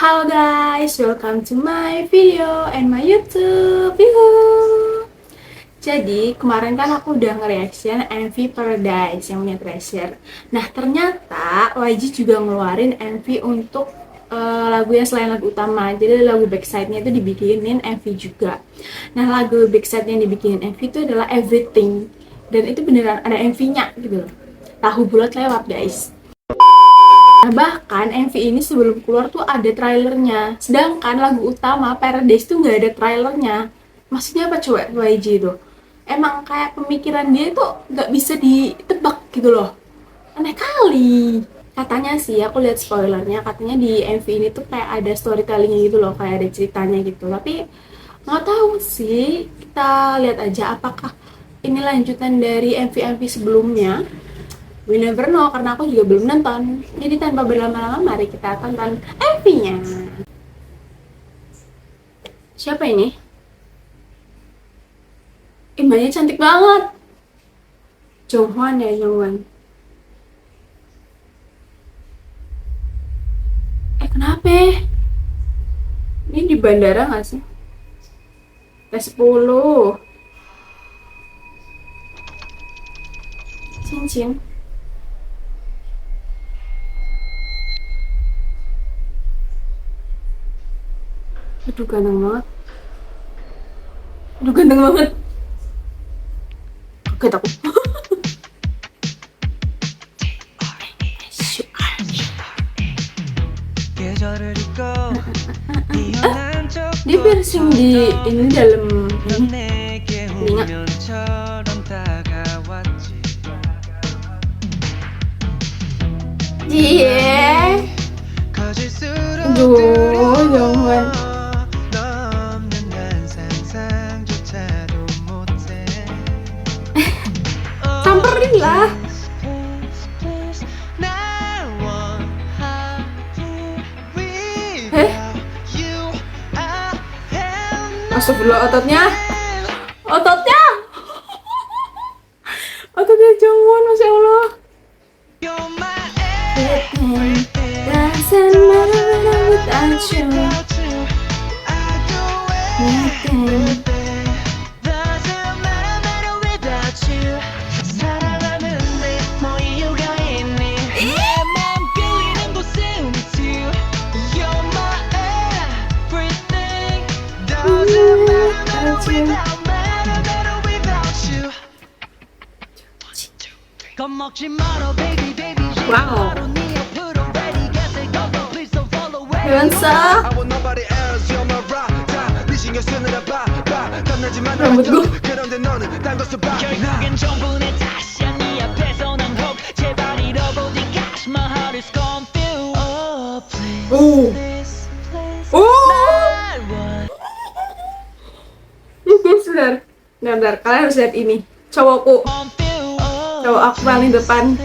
Halo guys, welcome to my video and my YouTube. Yuhu. Jadi kemarin kan aku udah nge-reaction MV Paradise yang punya Treasure. Nah ternyata YG juga ngeluarin MV untuk lagu yang selain lagu utama. Jadi lagu backside-nya itu dibikinin MV juga. Nah lagu backside yang dibikinin MV itu adalah Everything. Dan itu beneran ada MV-nya gitu loh. Tahu bulat lewat guys. Nah, bahkan MV ini sebelum keluar tuh ada trailernya. Sedangkan lagu utama Paradise tuh nggak ada trailernya. Maksudnya apa coba YG itu? Emang kayak pemikiran dia tuh nggak bisa ditebak gitu loh. Aneh kali. Katanya sih, aku lihat spoilernya, katanya di MV ini tuh kayak ada storytellingnya gitu loh, kayak ada ceritanya gitu. Tapi nggak tahu sih, kita lihat aja apakah ini lanjutan dari MV-MV sebelumnya. We never know karena aku juga belum nonton. Jadi tanpa berlama-lama mari kita tonton MV-nya. Siapa ini? Mbaknya cantik banget. Jonghwan ya, Jonghwan. Kenapa? Ini di bandara nggak sih? T10. Cincin. Aduh ganteng banget. Aduh ganteng banget. Kaget aku. Dia piercing di ini dalam telinga. Iya. Aduh, Jonghwan. Samperin lah. Astagfirullah, ototnya. Ototnya. Ototnya Jongwon, Masya Allah. Doesn't matter without you. Wow. Beyonce. Rambut gue. Guys, bentar, kalian harus lihat ini. Cowok aku paling depan.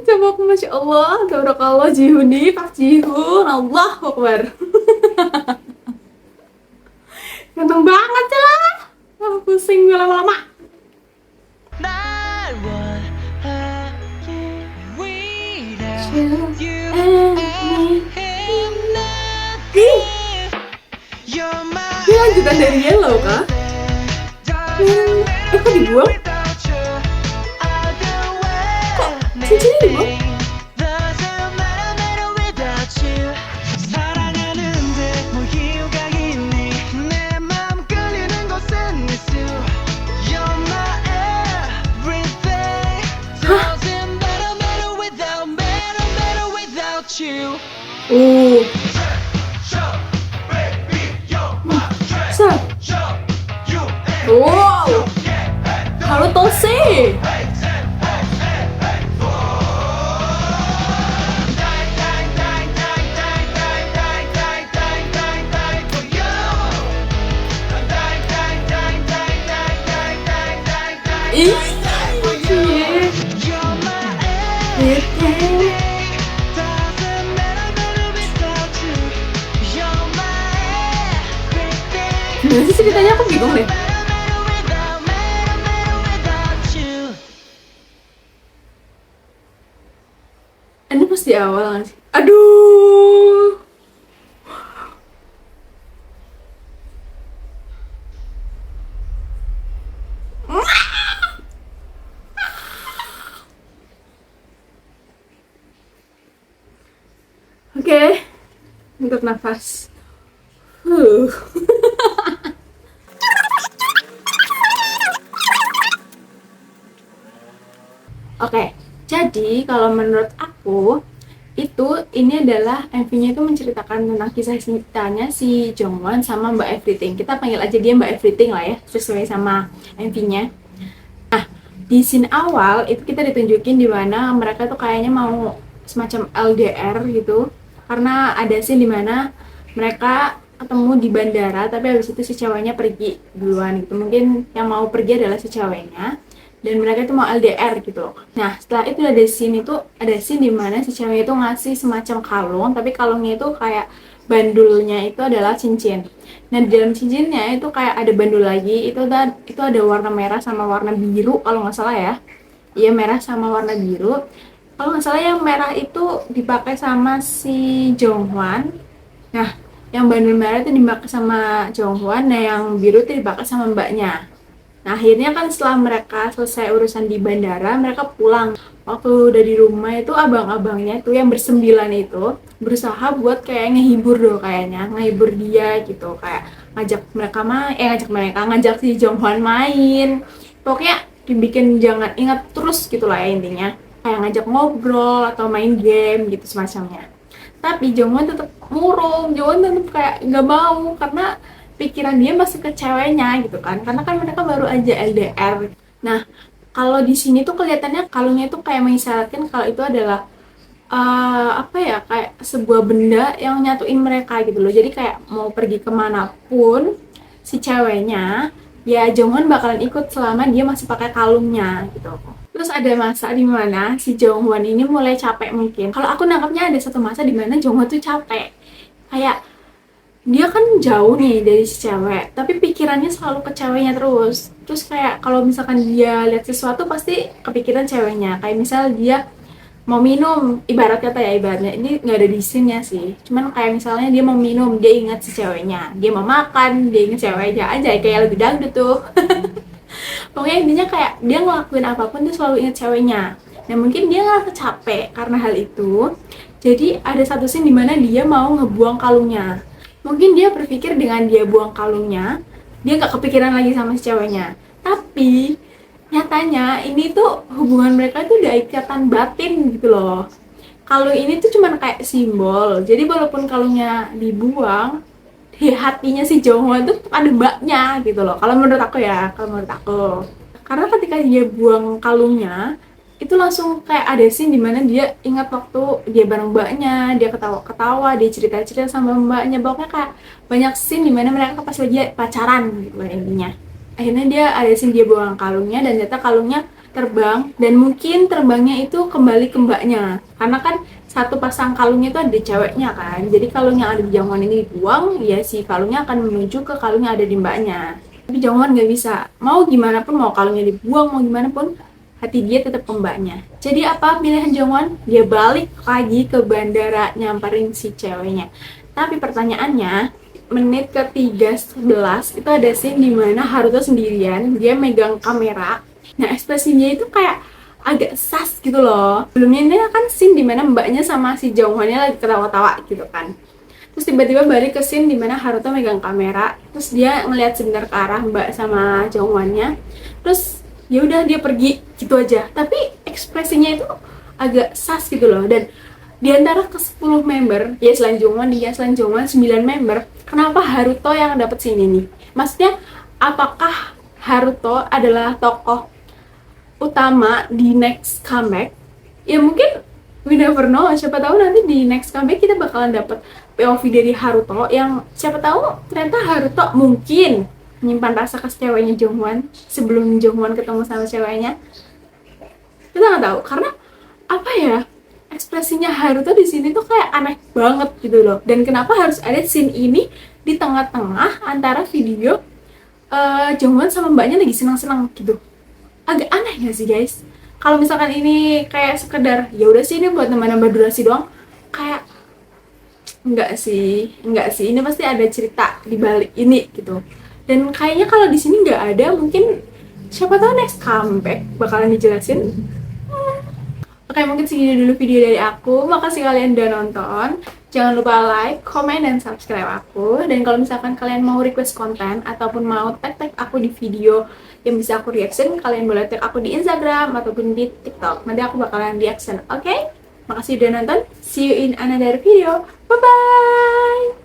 Coba aku, Masya Allah, tabarakallah, Jihuni, Pak Jihun, Allah Akbar. Ganteng banget lah. Aku pusing lama-lama. Ini lanjutan dari Yellow kah? Kok dibuang? Kok cincinnya dibuang? Wow, halo Tosi. Gimana sih ceritanya, aku bingung deh. di awal nggak sih? Aduh. Oke, untuk nafas. Huh. Oke, jadi kalau menurut aku itu ini adalah MV-nya itu menceritakan tentang kisah cintanya si Jongwon sama Mbak Everything. Kita panggil aja dia Mbak Everything lah ya, sesuai sama MV-nya. Nah, di scene awal itu kita ditunjukin di mana mereka tuh kayaknya mau semacam LDR gitu. Karena ada scene di mana mereka ketemu di bandara, tapi habis itu si ceweknya pergi duluan gitu. Mungkin yang mau pergi adalah si ceweknya dan mereka itu mau LDR gitu loh. Nah, setelah itu ada scene di mana si cewek itu ngasih semacam kalung, tapi kalungnya itu kayak bandulnya itu adalah cincin. Nah, di dalam cincinnya itu kayak ada bandul lagi, itu ada warna merah sama warna biru kalau nggak salah ya. Iya, merah sama warna biru. Kalau nggak salah yang merah itu dipakai sama si Jonghwan. Nah, yang bandul merah itu dipakai sama Jonghwan, nah yang biru itu dipakai sama mbaknya. Nah, akhirnya kan setelah mereka selesai urusan di bandara, mereka pulang. Waktu udah di rumah itu abang-abangnya tuh yang bersembilan itu berusaha buat kayak ngehibur dong kayaknya, ngehibur dia gitu, kayak ngajak si Jonghwan main. Pokoknya dibikin jangan ingat terus gitu lah ya intinya. Kayak ngajak ngobrol atau main game gitu semacamnya. Tapi Jongwon tetap murung, Jongwon tetap kayak nggak mau karena pikiran dia masih ke ceweknya gitu kan, karena kan mereka baru aja LDR. Nah, kalau di sini tuh kelihatannya kalungnya itu kayak mengisyaratkan kalau itu adalah apa ya, kayak sebuah benda yang nyatuin mereka gitu loh. Jadi kayak mau pergi kemanapun si ceweknya, ya Jongwon bakalan ikut selama dia masih pakai kalungnya gitu. Terus ada masa di mana si Jongwon ini mulai capek mungkin. Kalau aku nangkapnya ada satu masa di mana Jongwon tuh capek. Kayak dia kan jauh nih dari si cewek, tapi pikirannya selalu ke ceweknya terus. Terus kayak kalau misalkan dia lihat sesuatu pasti kepikiran ceweknya. Kayak misal dia mau minum, ibarat kata ya, ibaratnya ini nggak ada di scene-nya sih. Cuman kayak misalnya dia mau minum, dia ingat si ceweknya. Dia mau makan, dia ingat ceweknya aja, kayak lagu dangdut tuh. Pokoknya intinya kayak dia ngelakuin apapun dia selalu ingat ceweknya. Nah, mungkin dia ngerasa capek karena hal itu. Jadi ada satu scene dimana dia mau ngebuang kalungnya. Mungkin dia berpikir dengan dia buang kalungnya, dia nggak kepikiran lagi sama si ceweknya. Tapi nyatanya ini tuh hubungan mereka tuh udah ikatan batin gitu loh. Kalung ini tuh cuman kayak simbol. Jadi walaupun kalungnya dibuang, di hatinya si Jongwon tuh ada mbaknya gitu loh. Kalau menurut aku ya, kalau menurut aku. Karena ketika dia buang kalungnya, itu langsung kayak ada scene dimana dia ingat waktu dia bareng mbaknya, dia ketawa-ketawa, dia cerita-cerita sama mbaknya. Pokoknya kayak banyak scene dimana mereka pas lagi pacaran gitu lah intinya. Akhirnya dia ada scene dia buang kalungnya dan ternyata kalungnya terbang, dan mungkin terbangnya itu kembali ke mbaknya. Karena kan satu pasang kalungnya itu ada di ceweknya kan. Jadi kalung yang ada di Jongwon ini dibuang, ya si kalungnya akan menuju ke kalung yang ada di mbaknya. Tapi Jongwon nggak bisa. Mau gimana pun, mau kalungnya dibuang, mau gimana pun, hati dia tetap ke mbaknya. Jadi apa pilihan Jongwon? Dia balik lagi ke bandara nyamperin si ceweknya. Tapi pertanyaannya, menit ke 3:11 itu ada scene dimana Haruto sendirian, dia megang kamera. Nah, ekspresinya itu kayak agak sas gitu loh. Sebelumnya ini kan scene dimana mbaknya sama si Jongwonnya lagi ketawa-tawa gitu kan. Terus tiba-tiba balik ke scene dimana Haruto megang kamera, terus dia ngeliat sebentar ke arah mbak sama Jongwonnya. Terus ya udah dia pergi gitu aja. Tapi ekspresinya itu agak sas gitu loh. Dan di antara ke 10 member, ya selain Jongwon 9 member, kenapa Haruto yang dapet scene ini? Maksudnya, apakah Haruto adalah tokoh utama di next comeback? Ya mungkin we never know, siapa tahu nanti di next comeback kita bakalan dapet POV dari Haruto yang siapa tahu ternyata Haruto mungkin menyimpan rasa ke ceweknya Jongwon sebelum Jongwon ketemu sama ceweknya. Kita nggak tahu karena apa ya, ekspresinya Haruto di sini tuh kayak aneh banget gitu loh. Dan kenapa harus ada scene ini di tengah-tengah antara video Jongwon sama mbaknya lagi senang-senang gitu? Agak aneh gak sih guys? Kalau misalkan ini kayak sekedar ya udah sih ini buat nambah-nambah durasi doang, kayak enggak sih, ini pasti ada cerita di balik ini gitu. Dan kayaknya kalau di sini nggak ada, mungkin siapa tahu next comeback bakalan dijelasin. Oke, mungkin segini dulu video dari aku. Makasih kalian udah nonton. Jangan lupa like, comment, dan subscribe aku. Dan kalau misalkan kalian mau request konten ataupun mau tag aku di video yang bisa aku reaction, kalian boleh tag aku di Instagram ataupun di TikTok. Nanti aku bakalan reaction, oke? Makasih udah nonton. See you in another video. Bye-bye!